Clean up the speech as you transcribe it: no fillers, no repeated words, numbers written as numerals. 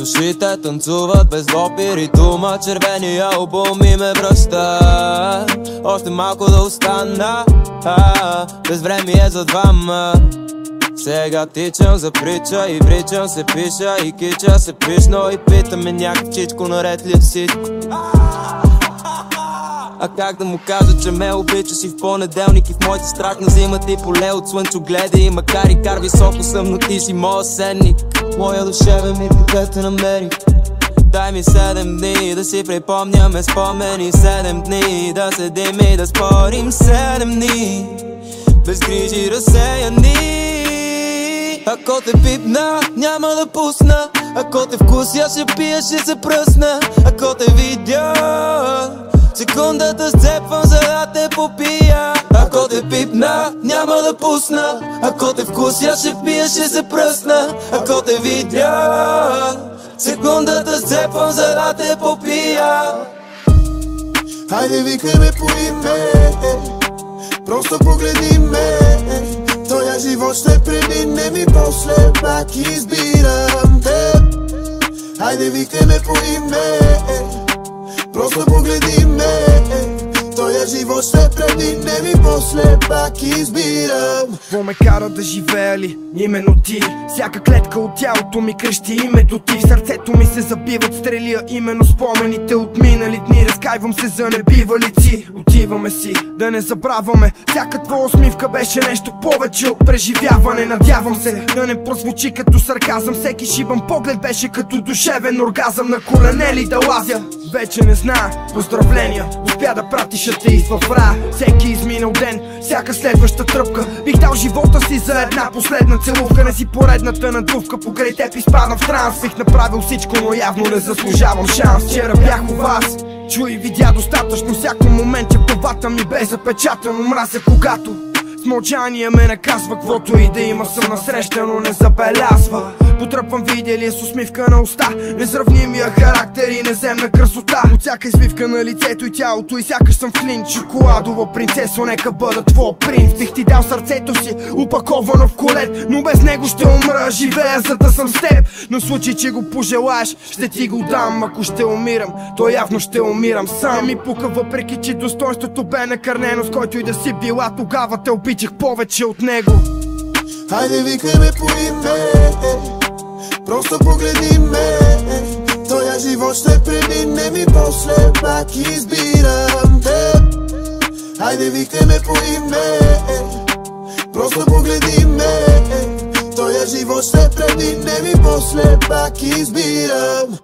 Душите танцуват без опир и дума. Червения албум и ме връща. Още малко да остана, без време е за двама. Сега тичам за прича и вричам се пиша и кича се пишно и питаме някакъв чичко, наред ли е всичко. А как да му кажа, че ме обичаш и в понеделник и в моите страх на зимата и поле от слънчогледа. И макар и кар високо съм, но ти си моя сенник, моя душевен мир, къде те намерих. Дай ми 7 дни да си припомняме спомени, 7 дни да седим и да спорим, 7 дни без грижи разсеяни. Ако те пипна, няма да пусна. Ако те вкуся, ще пия, ще се пръсна. Ако те видя, секундата сцепвам, за да те попия. Ако те пипна, няма да пусна. Ако те вкуся, ще пия, ще се пръсна. Ако те видя, секундата сцепвам, за да те попия. Хайде викай ме по име, просто погледни ме. Тоя живот ще премине ми, после пак избирам теб. Хайде викай ме по име, просто погледни ме. Тоя живот ще премине ми, после пак избирам. Какво ме кара да живея ли? Именно ти. Всяка клетка от тялото ми крещи името ти. В сърцето ми се забиват стрели, а именно спомените от минали дни. Разкайвам се за небивалици. Отиваме си, да не забравяме. Всяка твоя усмивка беше нещо повече от преживяване. Надявам се да не прозвучи като сарказъм. Всеки шибан поглед беше като душевен оргазъм. На колене ли да лазя? Вече не зная. Поздравления, успя да пратиш атеист в рая. Всеки изминал ден, всяка следваща тръпка. Бих дал живота си за една последна целувка. Не си поредната надувка, покрай теб изпадам в транс. Бих направил всичко, но явно не заслужавам шанс. Вчера бях у вас, чу и видя достатъчно. Всяко момент главата ми бе запечатано. Мразя когато с мълчание ме наказва. Каквото и да има съм насреща, но не забелязва. Потръпвам видели с усмивка на уста. Несравнимия характер и неземна красота. От всяка извивка на лицето и тялото, и сякаш съм в клин. Шоколадова принцесо, нека бъда твой принц. Бих ти дал сърцето си, упаковано в колет, но без него ще умра, живея за да съм с теб. Но в случай, че го пожелаеш, ще ти го дам. Ако ще умирам, то явно ще умирам сам. Ми пука, въпреки че достоинството бе накърнено. С който и да си била, тогава те обичах повече от него. Хайде викай ме по име, просто погледни ме. Тоя живот ще премине ми, после пак избирам теб. Хайде викай ме по име, просто погледни ме. Тоя живот ще премине ми, после пак избирам.